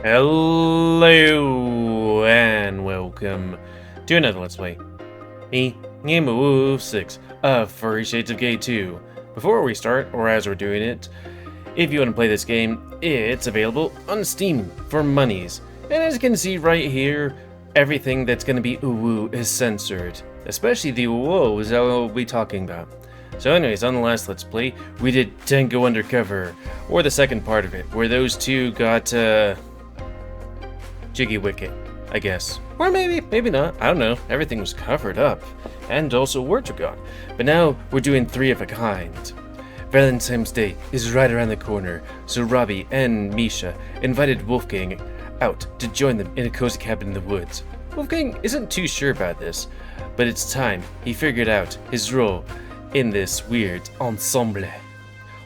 Hello and welcome to another Let's Play. Me, GamerWolfSix of Furry Shades of Gay 2. Before we start, or as we're doing it, if you want to play this game, it's available on Steam for monies. And as you can see right here, everything that's going to be uwu is censored. Especially the uwu is what we'll be talking about. So anyways, on the last Let's Play, we did Tango Undercover, or the second part of it, where those two got, Jiggy Wicket, I guess. Or maybe not, I don't know. Everything was covered up, and also words were gone. But now, we're doing three of a kind. Valentine's Day is right around the corner, so Robbie and Misha invited Wolfgang out to join them in a cozy cabin in the woods. Wolfgang isn't too sure about this, but it's time he figured out his role in this weird ensemble.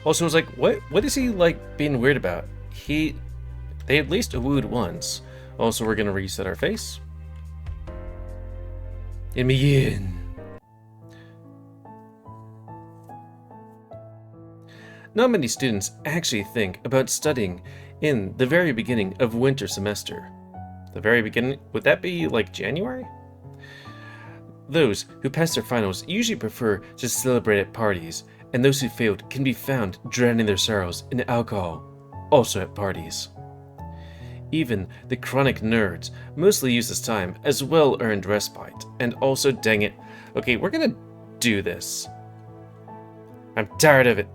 Also, I was like, what is he like being weird about? They at least wooed once. Also, we're gonna reset our face. And begin. Not many students actually think about studying in the very beginning of winter semester. The very beginning? Would that be like January? Those who pass their finals usually prefer to celebrate at parties, and those who failed can be found drowning their sorrows in alcohol, also at parties. Even the chronic nerds mostly use this time as well-earned respite, and also, dang it, okay, we're gonna do this. I'm tired of it.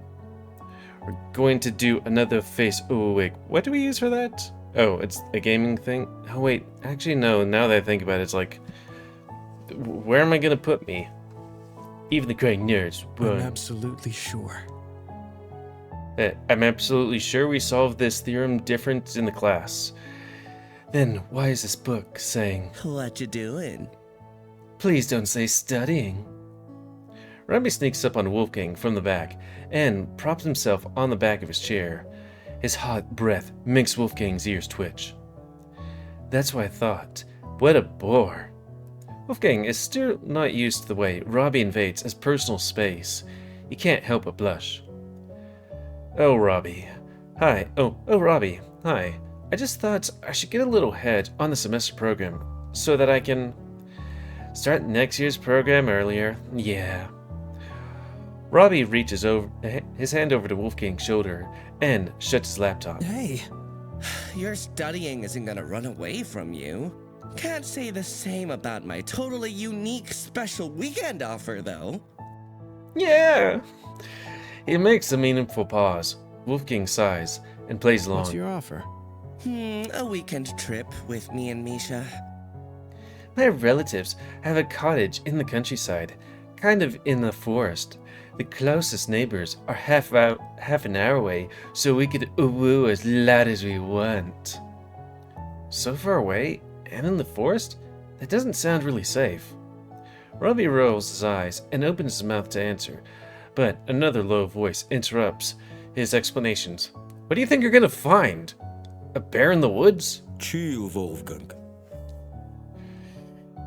We're going to do another face. Oh wait, what do we use for that? Oh, it's a gaming thing? Oh wait, actually no, now that I think about it, it's like, where am I gonna put me? Even the crying nerds won't. I'm absolutely sure. I'm absolutely sure we solved this theorem different in the class. Then why is this book saying, What you doing? please don't say studying? Robbie sneaks up on Wolfgang from the back and props himself on the back of his chair. His hot breath makes Wolfgang's ears twitch. That's what I thought. What a bore. Wolfgang is still not used to the way Robbie invades his personal space. He can't help but blush. Oh, Robbie. Hi. Oh, Robbie. Hi. I just thought I should get a little ahead on the semester program so that I can start next year's program earlier. Yeah. Robbie reaches his hand over to Wolfgang's shoulder and shuts his laptop. Hey, Your studying isn't gonna run away from you. Can't say the same about my totally unique special weekend offer, though. Yeah. He makes a meaningful pause. Wolfgang sighs and plays along. what's your offer? A weekend trip with me and Misha. My relatives have a cottage in the countryside, kind of in the forest. The closest neighbors are half an hour away, so we could woo as loud as we want. So far away, and in the forest? That doesn't sound really safe. Robbie rolls his eyes and opens his mouth to answer, but another low voice interrupts his explanations. What do you think you're gonna find? A bear in the woods? Chill, Wolfgang.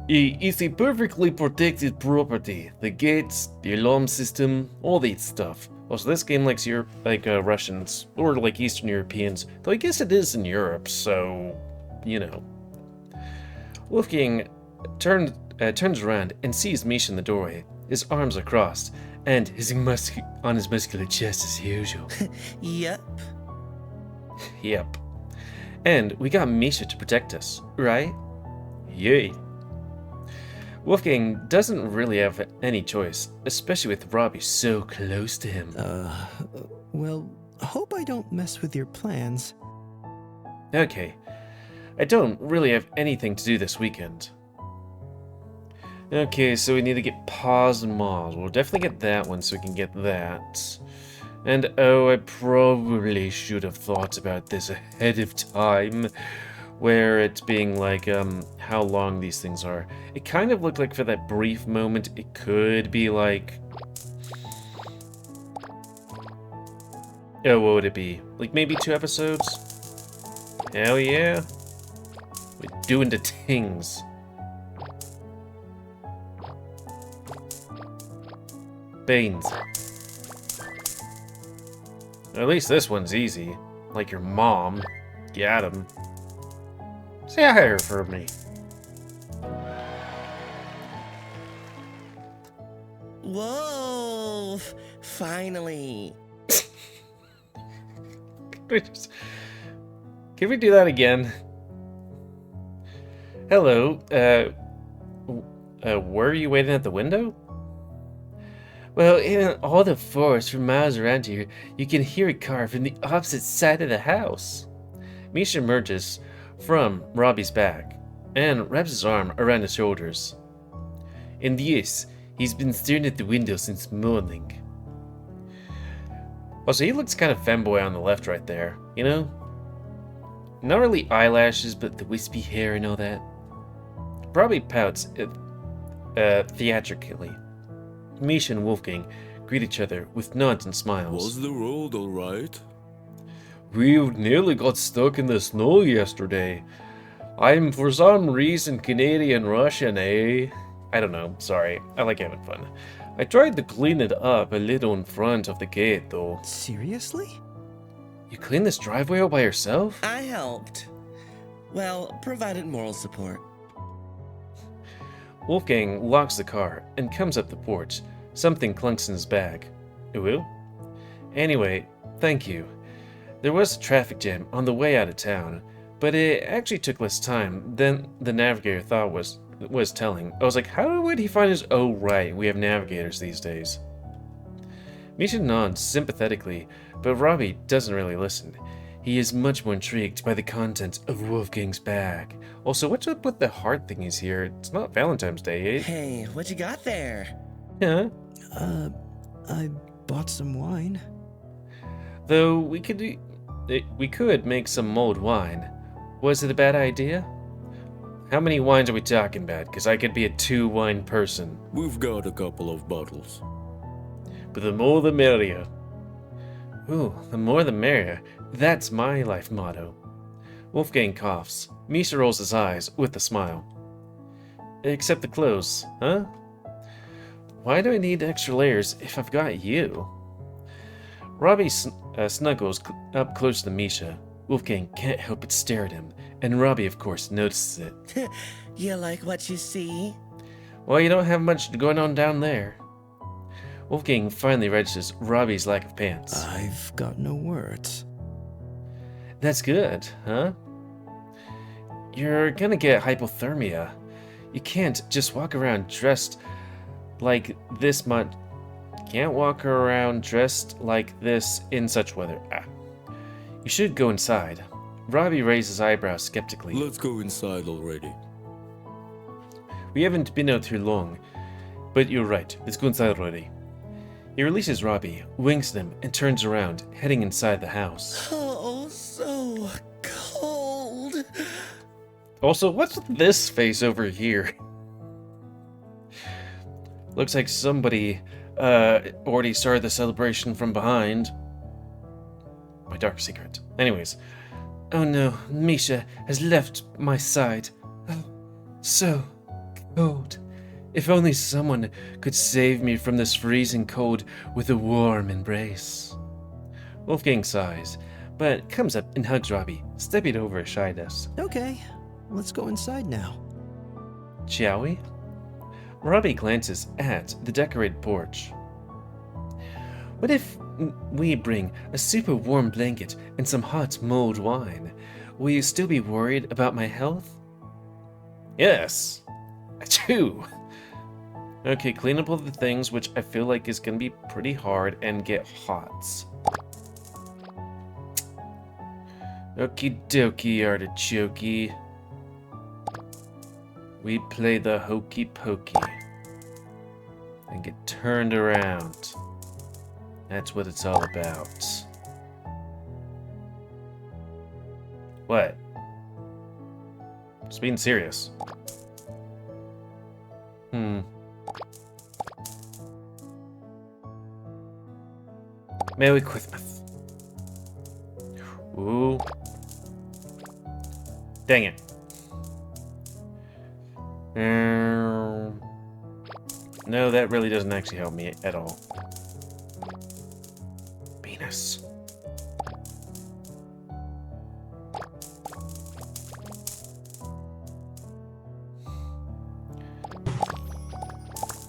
It's a perfectly protected property. The gates, the alarm system, all that stuff. Also, this game likes Russians, or like Eastern Europeans, though I guess it is in Europe, so, you know. Wolfgang turns around and sees Misha in the doorway. His arms are crossed, and on his muscular chest as usual. Yep. Yep. And we got Misha to protect us, right? Yay. Wolfgang doesn't really have any choice, especially with Robbie so close to him. Well, hope I don't mess with your plans. Okay, I don't really have anything to do this weekend. Okay, so we need to get Paws and Maws. We'll definitely get that one so we can get that. And oh, I probably should have thought about this ahead of time, where it's being like, how long these things are. It kind of looked like for that brief moment, it could be like... Oh, what would it be? Like maybe 2 episodes? Hell yeah. We're doing the things. Banes. At least this one's easy. Like your mom. Got him. Say hi for me. Wolf! Finally. Can we do that again? Hello, were you waiting at the window? Well, in all the forest for miles around here, you can hear a car from the opposite side of the house. Misha emerges from Robbie's back and wraps his arm around his shoulders. And yes, he's been staring at the window since morning. Also, he looks kind of femboy on the left right there, you know? Not really eyelashes, but the wispy hair and all that. Robbie pouts theatrically. Misha and Wolfgang greet each other with nods and smiles. Was the road alright? We nearly got stuck in the snow yesterday. I'm for some reason Canadian Russian, eh? I don't know, sorry. I like having fun. I tried to clean it up a little in front of the gate, though. Seriously? You cleaned this driveway all by yourself? I helped. Well, provided moral support. Wolfgang locks the car and comes up the porch. Something clunks in his bag. Ooh? Anyway, thank you. There was a traffic jam on the way out of town, but it actually took less time than the navigator thought was telling. I was like, how would he find his... Oh, right, we have navigators these days. Misha nods sympathetically, but Robbie doesn't really listen. He is much more intrigued by the contents of Wolfgang's bag. Also, what's up with the heart thingies here? It's not Valentine's Day, eh? Hey, what you got there? Huh? I bought some wine. Though we could make some mulled wine. Was it a bad idea? How many wines are we talking about? Because I could be a 2-wine person. We've got a couple of bottles. But the more the merrier. Ooh, the more the merrier. That's my life motto. Wolfgang coughs. Misha rolls his eyes with a smile. Except the clothes, huh? Why do I need extra layers if I've got you? Robbie snuggles up close to Misha. Wolfgang can't help but stare at him, and Robbie, of course, notices it. You like what you see? Well, you don't have much going on down there. Wolfgang finally registers Robbie's lack of pants. I've got no words. That's good, huh? You're gonna get hypothermia. You can't just walk around dressed like this much. Can't walk around dressed like this in such weather. You should go inside. Robbie raised his eyebrows skeptically. Let's go inside already. We haven't been out here long, but you're right. Let's go inside already. He releases Robbie, winks at him, and turns around, heading inside the house. Oh, so cold. Also, what's with this face over here? Looks like somebody already started the celebration from behind. My dark secret. Anyways. Oh no, Misha has left my side. Oh, so cold. If only someone could save me from this freezing cold with a warm embrace. Wolfgang sighs, but comes up and hugs Robbie, stepping over his shyness. Okay, let's go inside now. Shall we? Robbie glances at the decorated porch. What if we bring a super warm blanket and some hot mulled wine? Will you still be worried about my health? Yes. Achoo! Okay, clean up all the things, which I feel like is gonna be pretty hard, and get hots. Okie dokie, artichoke. We play the hokey pokey. And get turned around. That's what it's all about. What? Just being serious. Merry Christmas. Ooh. Dang it. No, that really doesn't actually help me at all. Penis.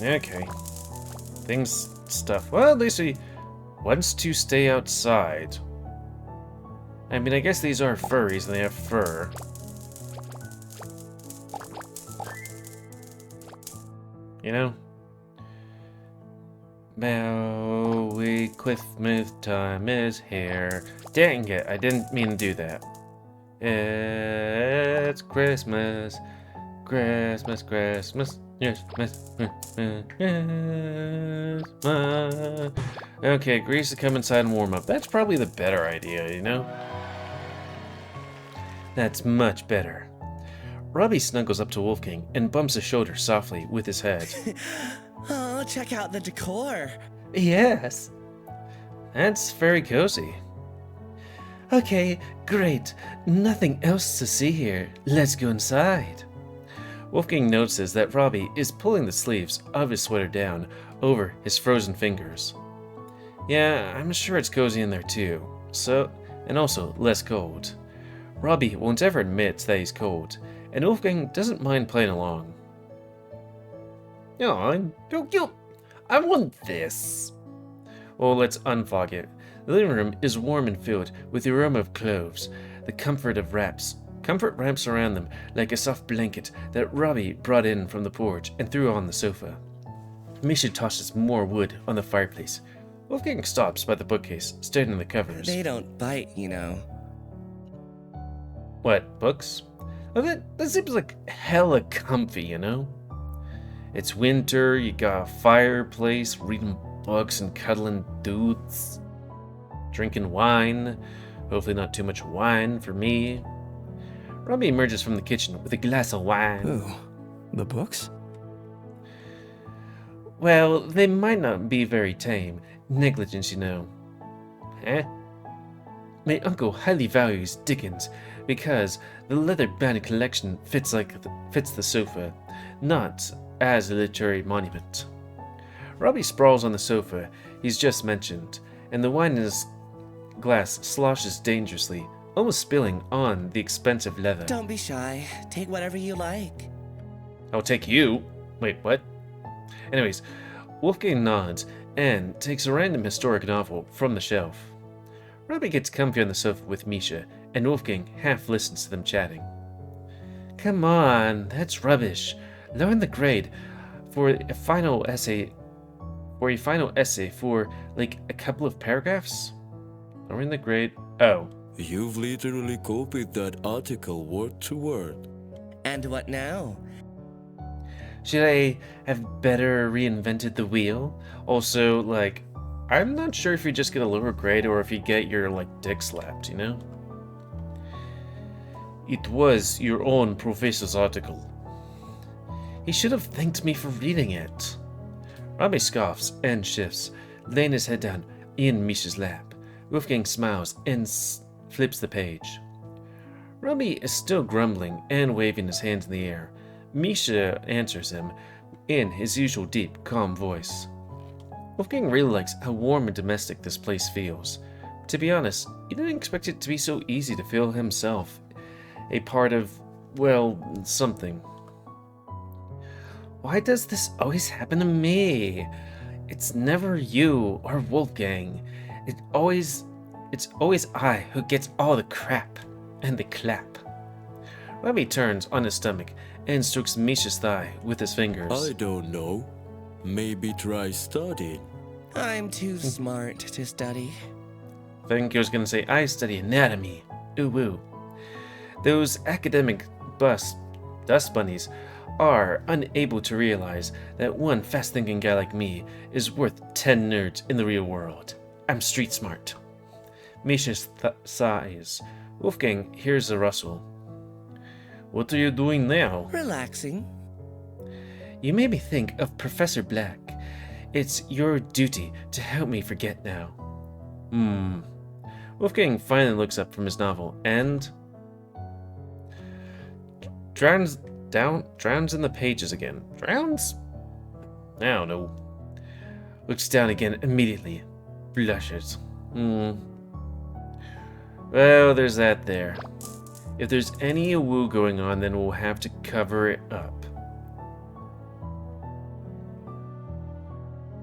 Okay. Stuff. Well, at least he wants to stay outside. I mean, I guess these are furries and they have fur. You know? Merry Christmas time is here. Dang it, I didn't mean to do that. It's Christmas. Christmas, Christmas. Yes, Christmas. Okay, agrees to come inside and warm up. That's probably the better idea, you know? That's much better. Robbie snuggles up to Wolfgang and bumps his shoulder softly with his head. Oh, check out the decor. Yes. That's very cozy. Okay, great. Nothing else to see here. Let's go inside. Wolfgang notices that Robbie is pulling the sleeves of his sweater down over his frozen fingers. Yeah, I'm sure it's cozy in there too. And also less cold. Robbie won't ever admit that he's cold, and Wolfgang doesn't mind playing along. I want this. Well, let's unfog it. The living room is warm and filled with the aroma of cloves, the comfort wraps around them like a soft blanket that Robbie brought in from the porch and threw on the sofa. Misha tosses more wood on the fireplace. Wolfgang stops by the bookcase, staring at the covers. They don't bite, you know. What, books? Well, that seems like hella comfy, you know? It's winter, you got a fireplace, reading books and cuddling dudes. Drinking wine. Hopefully not too much wine for me. Robbie emerges from the kitchen with a glass of wine. Ooh, the books? Well, they might not be very tame. Negligence, you know. My uncle highly values Dickens because the leather-bound collection fits the sofa, not as a literary monument. Robbie sprawls on the sofa he's just mentioned, and the wine in his glass sloshes dangerously, almost spilling on the expensive leather. Don't be shy. Take whatever you like. I'll take you. Wait, what? Anyways, Wolfgang nods and takes a random historic novel from the shelf. Robbie gets comfy on the sofa with Misha, and Wolfgang half listens to them chatting. Come on, that's rubbish. Lower the grade for a final essay. For like a couple of paragraphs. Lowering the grade. Oh. You've literally copied that article word to word. And what now? Should I have better reinvented the wheel? Also, like, I'm not sure if you just get a lower grade or if you get your, dick slapped, you know? It was your own professor's article. He should have thanked me for reading it. Robbie scoffs and shifts, laying his head down in Misha's lap. Wolfgang smiles and flips the page. Robbie is still grumbling and waving his hands in the air. Misha answers him in his usual deep, calm voice. Wolfgang really likes how warm and domestic this place feels. To be honest, he didn't expect it to be so easy to feel himself a part of, well, something. Why does this always happen to me? It's never you or Wolfgang. It's always I who gets all the crap and the clap. Robbie turns on his stomach and strokes Misha's thigh with his fingers. I don't know. Maybe try studying. I'm too smart to study. I think he was gonna say, I study anatomy. Ooh woo. Those academic dust bunnies are unable to realize that one fast-thinking guy like me is worth 10 nerds in the real world. I'm street smart. Misha sighs. Wolfgang hears a rustle. What are you doing now? Relaxing. You made me think of Professor Black. It's your duty to help me forget now. Wolfgang finally looks up from his novel and drowns in the pages again. Drowns? I don't know. Looks down again immediately. Blushes. Well, there's that there. If there's any woo going on, then we'll have to cover it up.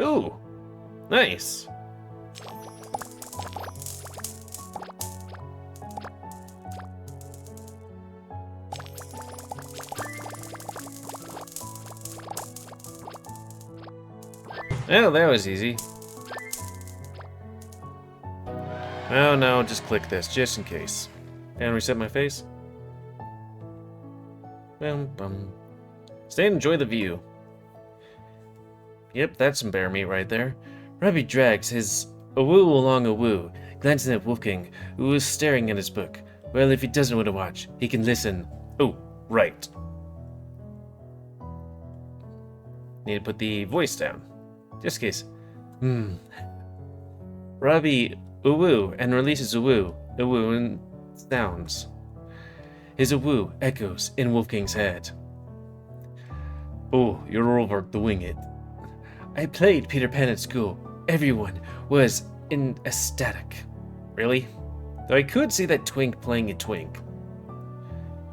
Ooh, nice. Oh, that was easy. Oh no, just click this, just in case. And reset my face. Bum, bum. Stay and enjoy the view. Yep, that's some bear meat right there. Robbie drags his awoo along awoo, glancing at Wolfgang, who is staring at his book. Well, if he doesn't want to watch, he can listen. Oh, right. Need to put the voice down. Just in case. Robbie awoo and releases awoo and sounds. His awoo echoes in Wolfgang's head. Oh, you're overdoing it. I played Peter Pan at school. Everyone was in ecstatic. Really? Though I could see that twink playing a twink.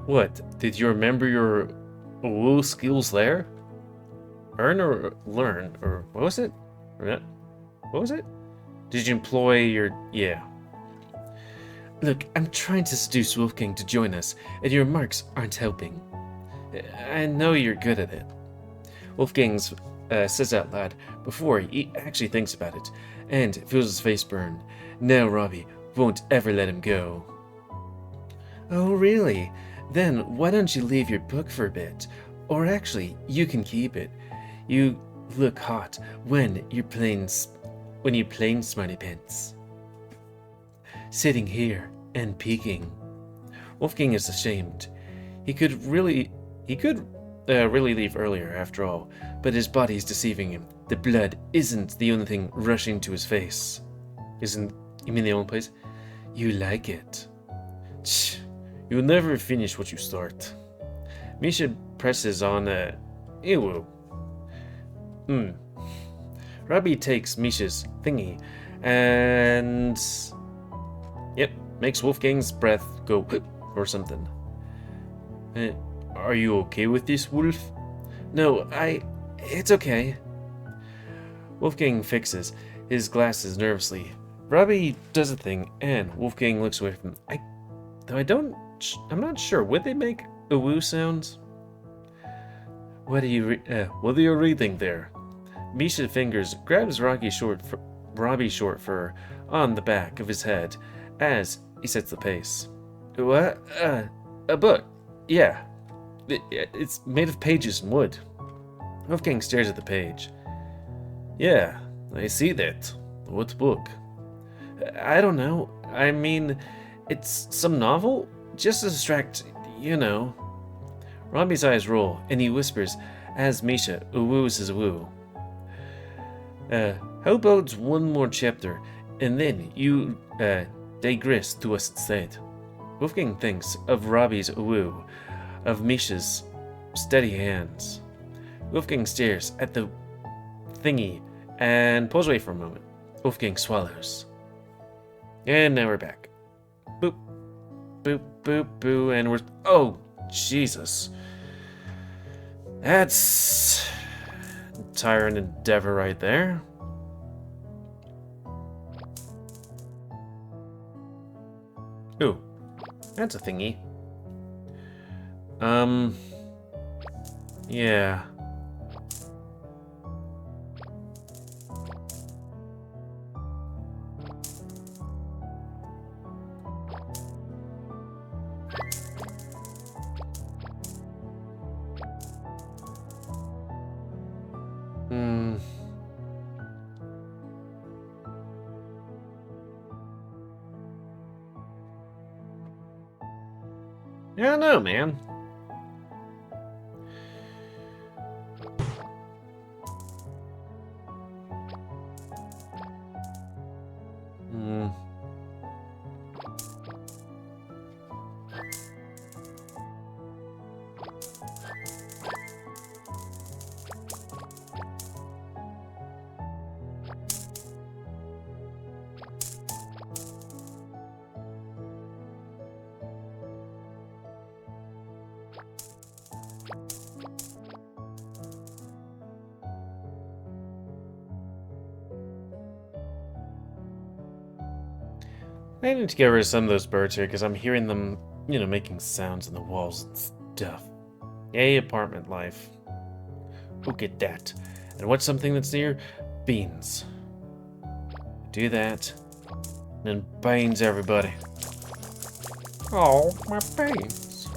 What? Did you remember your awoo skills there? Earn or learn? Or what was it? What was it? Did you employ your... Yeah. Look, I'm trying to seduce Wolfgang to join us, and your remarks aren't helping. I know you're good at it. Wolfgang says out loud before he actually thinks about it, and feels his face burn. Now Robbie won't ever let him go. Oh, really? Then why don't you leave your book for a bit? Or actually, you can keep it. You look hot when you playing Smarty Pants. Sitting here and peeking. Wolfgang is ashamed. He could really leave earlier after all, but his body is deceiving him. The blood isn't the only thing rushing to his face. Isn't you mean the only place? You like it. Tch, you'll never finish what you start. Misha presses on ew. Robbie takes Misha's thingy and yep, makes Wolfgang's breath go or something. Are you okay with this, Wolf? No, it's okay. Wolfgang fixes his glasses nervously. Robbie does a thing, and Wolfgang looks away from him. I'm not sure. Would they make woo sounds? What are you reading there? Misha's fingers grabs Robbie's short fur on the back of his head as he sets the pace. What? A book. Yeah. It's made of pages and wood. Wolfgang stares at the page. Yeah, I see that. What book? I don't know. I mean, it's some novel? Just to distract, you know. Robbie's eyes roll, and he whispers as Misha woos his woo. How about one more chapter, and then you digress to us instead? Wolfgang thinks of Robbie's woo, of Misha's steady hands. Wolfgang stares at the thingy and pulls away for a moment. Wolfgang swallows. And now we're back. Boop, boop, boop, boo, and we're... Oh, Jesus. That's a tiring endeavor right there. Ooh, that's a thingy. Yeah. I don't know, man. I need to get rid of some of those birds here because I'm hearing them, you know, making sounds in the walls and stuff. Yay, apartment life. Look at that. And what's something that's near? Beans. Do that. And then beans, everybody. Oh, my beans.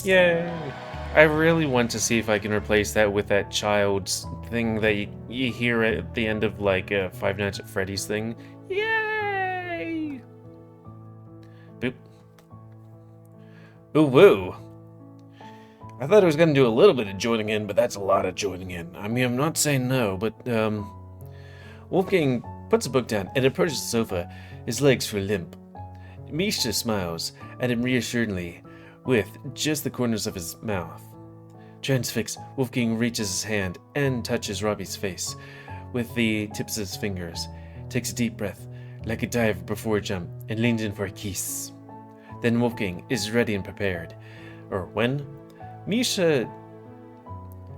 Yay. I really want to see if I can replace that with that child's thing that you hear at the end of, like, Five Nights at Freddy's thing. Yay! Boop. Ooh, woo. I thought I was going to do a little bit of joining in, but that's a lot of joining in. I mean, I'm not saying no, but, Wolfgang puts a book down and approaches the sofa. His legs feel limp. Misha smiles at him reassuringly with just the corners of his mouth. Transfixed, Wolfgang reaches his hand and touches Robbie's face with the tips of his fingers, takes a deep breath, like a diver before a jump, and leans in for a kiss. Then Wolfgang is ready and prepared. Or when? Misha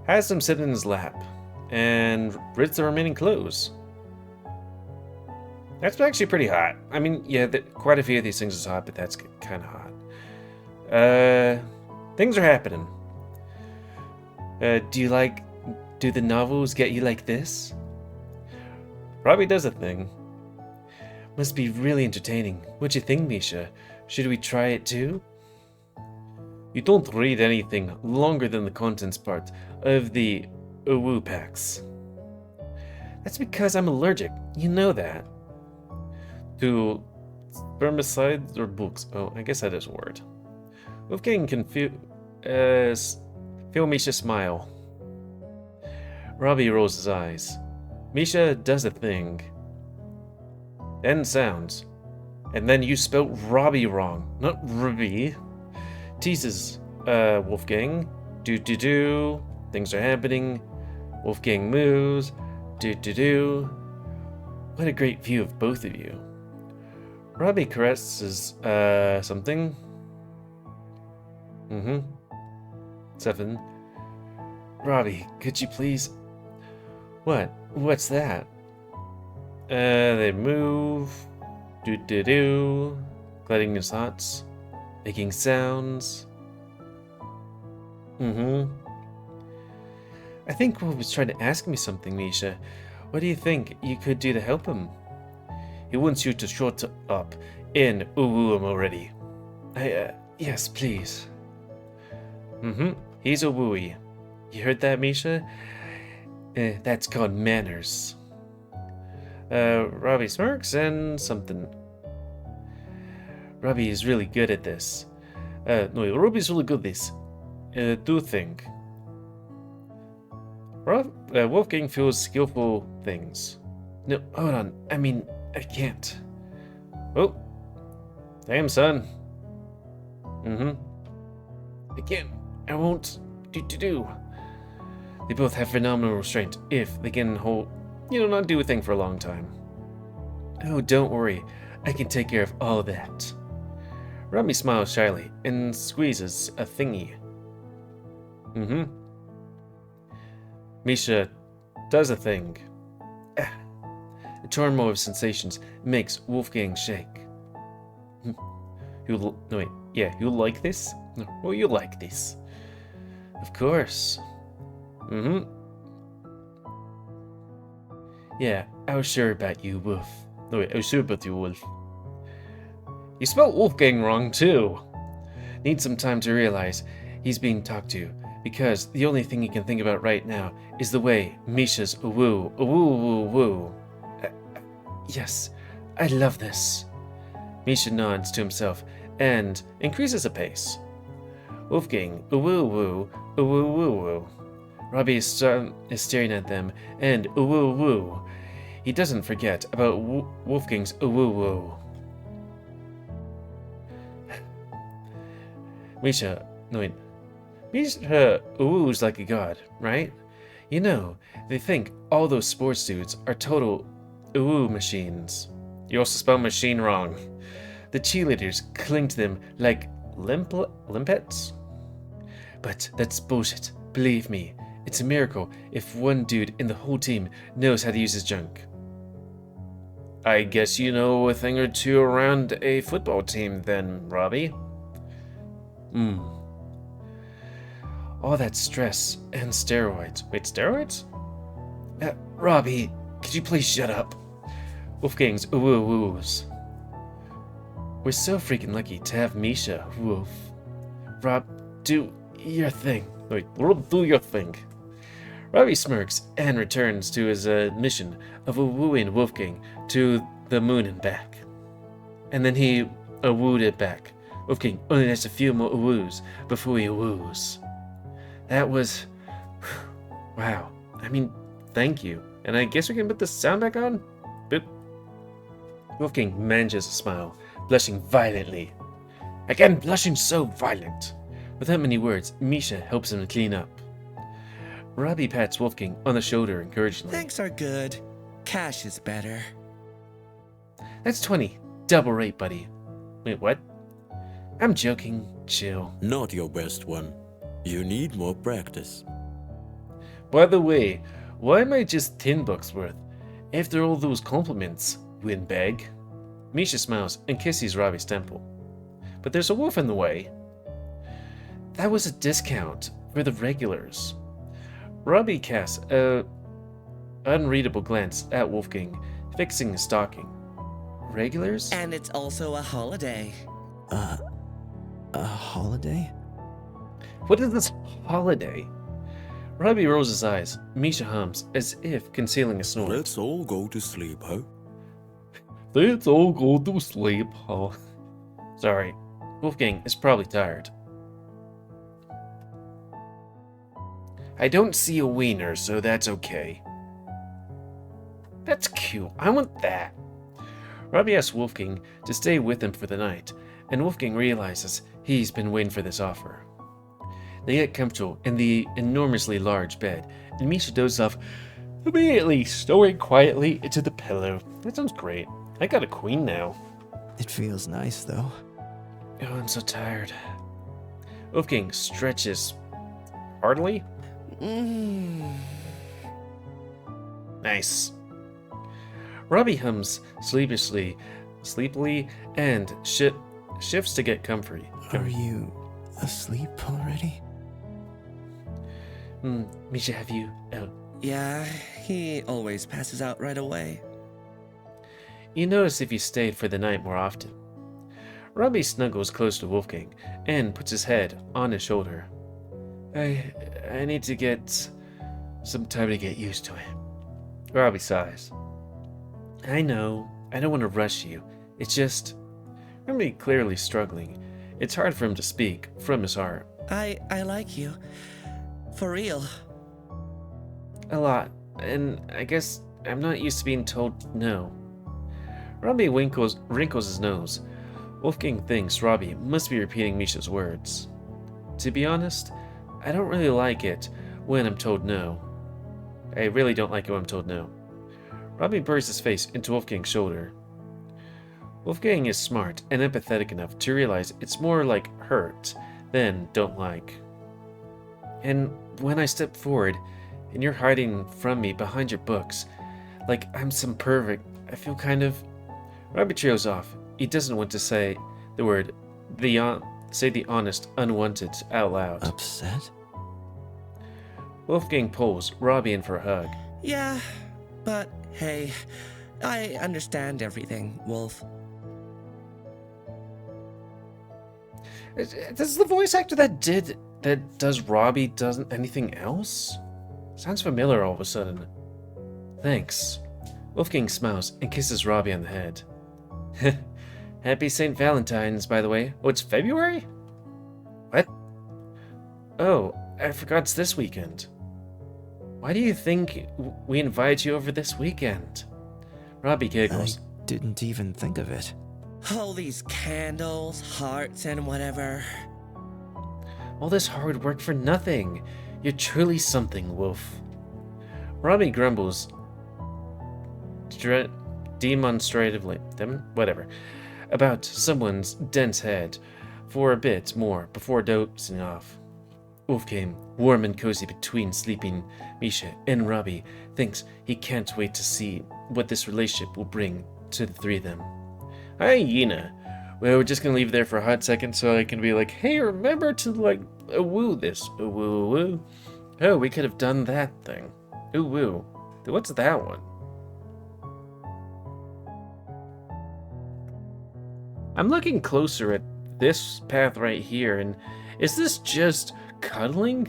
has him sit in his lap and rids the remaining clothes. That's actually pretty hot. I mean, yeah, quite a few of these things is hot, but that's kind of hot. Things are happening. Do the novels get you like this? Robbie does a thing. Must be really entertaining. What you think, Misha? Should we try it too? You don't read anything longer than the contents part of the Uwu packs. That's because I'm allergic. You know that. To spermicides or books. Oh, I guess that is a word. Wolfgang can feel Misha smile. Robbie rolls his eyes. Misha does a thing. Then sounds. And then you spelt Robbie wrong, not Ruby. Teases Wolfgang. Do. Things are happening. Wolfgang moves. Do. What a great view of both of you. Robbie caresses something. 7. Robbie, could you please... What? What's that? They move. Do. Collecting his thoughts. Making sounds. I think Wolf was trying to ask me something, Misha. What do you think you could do to help him? He wants you to shut up and uwu him already. Yes, please. He's a wooey. You heard that, Misha? That's called manners. Robbie smirks and something. Robbie is really good at this. No, Robbie's really good at this. Do think. Wolfgang feels skillful things. No, hold on. I mean, I can't. Oh. Damn, son. I can't. I won't. Do. They both have phenomenal restraint if they can hold, not do a thing for a long time. Oh, don't worry. I can take care of all that. Robbie smiles shyly and squeezes a thingy. Misha does a thing. The turmoil of sensations makes Wolfgang shake. You like this? Oh, you like this. Of course. Yeah, I was sure about you, Wolf. No, wait, I was sure about you, Wolf. You spelled Wolfgang wrong, too. Needs some time to realize he's being talked to, because the only thing he can think about right now is the way Misha's woo. Yes, I love this. Misha nods to himself and increases the pace. Wolfgang, woo. Robbie is staring at them, and woo. He doesn't forget about Wolfgang's woo. Misha woo's like a god, right? They think all those sports dudes are total woo machines. You also spelled machine wrong. The cheerleaders cling to them like limpets? But that's bullshit. Believe me, it's a miracle if one dude in the whole team knows how to use his junk. I guess you know a thing or two around a football team then, Robbie. All that stress and steroids. Wait, steroids? Robbie, could you please shut up? Wolfgang's woo-woos. We're so freaking lucky to have Misha, Wolf. Rob, do your thing. Wait, do your thing. Robbie smirks and returns to his mission of wooing Wolfgang to the moon and back. And then he wooed it back. Wolfgang only has a few more woos before he woos. That was... wow. I mean, thank you. And I guess we can put the sound back on? Boop. Wolfgang manages a smile, blushing violently. Again, blushing so violent. Without many words, Misha helps him to clean up. Robbie pats Wolfgang on the shoulder encouragingly. Thanks are good. Cash is better. That's 20. Double rate, buddy. Wait, what? I'm joking. Chill. Not your best one. You need more practice. By the way, why am I just 10 bucks worth? After all those compliments, windbag. Misha smiles and kisses Robbie's temple. But there's a wolf in the way. That was a discount for the regulars. Robbie casts a unreadable glance at Wolfgang, fixing his stocking. Regulars? And it's also a holiday. A holiday? What is this holiday? Robbie rolls his eyes. Misha hums, as if concealing a snort. Let's all go to sleep, huh? Let's all go to sleep, huh? Sorry, Wolfgang is probably tired. I don't see a wiener, so that's okay. That's cute. I want that. Robbie asks Wolfgang to stay with him for the night, and Wolfgang realizes he's been waiting for this offer. They get comfortable in the enormously large bed, and Misha dozes off, immediately stowing quietly into the pillow. That sounds great. I got a queen now. It feels nice, though. Oh, I'm so tired. Wolfgang stretches heartily. Nice. Robbie hums sleepily, and shifts to get comfy. Are you asleep already? Misha, have you... Yeah, he always passes out right away. You notice if you stayed for the night more often. Robbie snuggles close to Wolfgang and puts his head on his shoulder. I need to get some time to get used to it. Robbie sighs. I know. I don't want to rush you. It's just... Robbie clearly struggling. It's hard for him to speak from his heart. I like you. For real. A lot. And I guess I'm not used to being told no. Robbie wrinkles his nose. Wolfgang thinks Robbie must be repeating Misha's words. To be honest, I don't really like it when I'm told no. I really don't like it when I'm told no. Robbie buries his face into Wolfgang's shoulder. Wolfgang is smart and empathetic enough to realize it's more like hurt than don't like. And when I step forward and you're hiding from me behind your books, like I'm some pervert, I feel kind of... Robbie trails off. He doesn't want to say the word, say the honest, unwanted out loud. Upset? Wolfgang pulls Robbie in for a hug. Yeah, but hey, I understand everything, Wolf. This is the voice actor that does Robbie doesn't anything else? Sounds familiar all of a sudden. Thanks. Wolfgang smiles and kisses Robbie on the head. Happy St. Valentine's, by the way. Oh, it's February? What? Oh, I forgot it's this weekend. Why do you think we invited you over this weekend? Robbie giggles. I didn't even think of it. All these candles, hearts, and whatever. All this hard work for nothing. You're truly something, Wolf. Robbie grumbles demonstratively, whatever, about someone's dense head for a bit more before dozing off. Wolfgang, warm and cozy between sleeping Misha and Robbie, thinks he can't wait to see what this relationship will bring to the three of them. Hyena. Well, we're just gonna leave it there for a hot second so I can be like, hey, remember to, like, woo this. Woo. Oh, we could have done that thing. Woo. What's that one? I'm looking closer at this path right here, and is this just cuddling?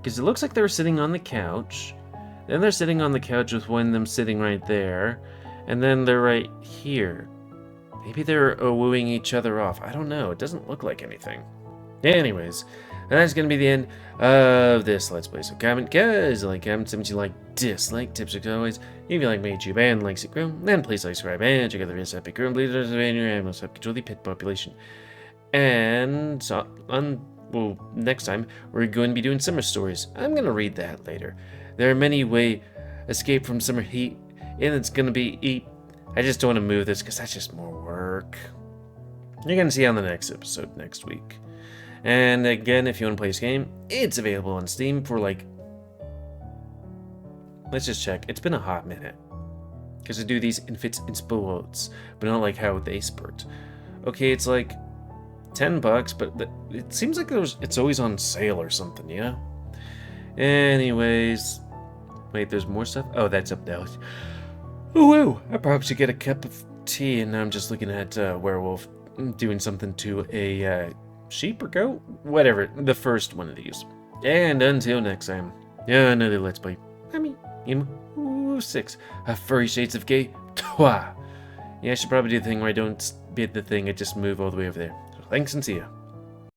Because it looks like they're sitting on the couch. Then they're sitting on the couch with one of them sitting right there. And then they're right here. Maybe they're wooing each other off. I don't know. It doesn't look like anything. Anyways, that's going to be the end of this Let's Play. So comment, guys, like, comment, something you like, dislike, tips, as always. If you like my YouTube and likes it grow, then please like, subscribe, and check out the rest of Epic Room. Please don't your animals help control the pet population. And so, well, next time, we're going to be doing summer stories. I'm going to read that later. There are many ways escape from summer heat, and it's going to be eat. I just don't want to move this because that's just more work. You're going to see on the next episode next week. And again, if you want to play this game, it's available on Steam for like... Let's just check. It's been a hot minute. Because I do these in fits and spurts, but not like how they spurt. Okay, it's like $10, but it seems like it's always on sale or something, you know? Anyways... Wait, there's more stuff? Oh, that's up there. Ooh, I probably should get a cup of tea, and now I'm just looking at Werewolf doing something to a sheep or goat? Whatever, the first one of these. And until next time, another Let's Play. GamerWolfSix, Furry Shades of Gay. Twa. Yeah, I should probably do the thing where I don't bid the thing, I just move all the way over there. So thanks and see ya.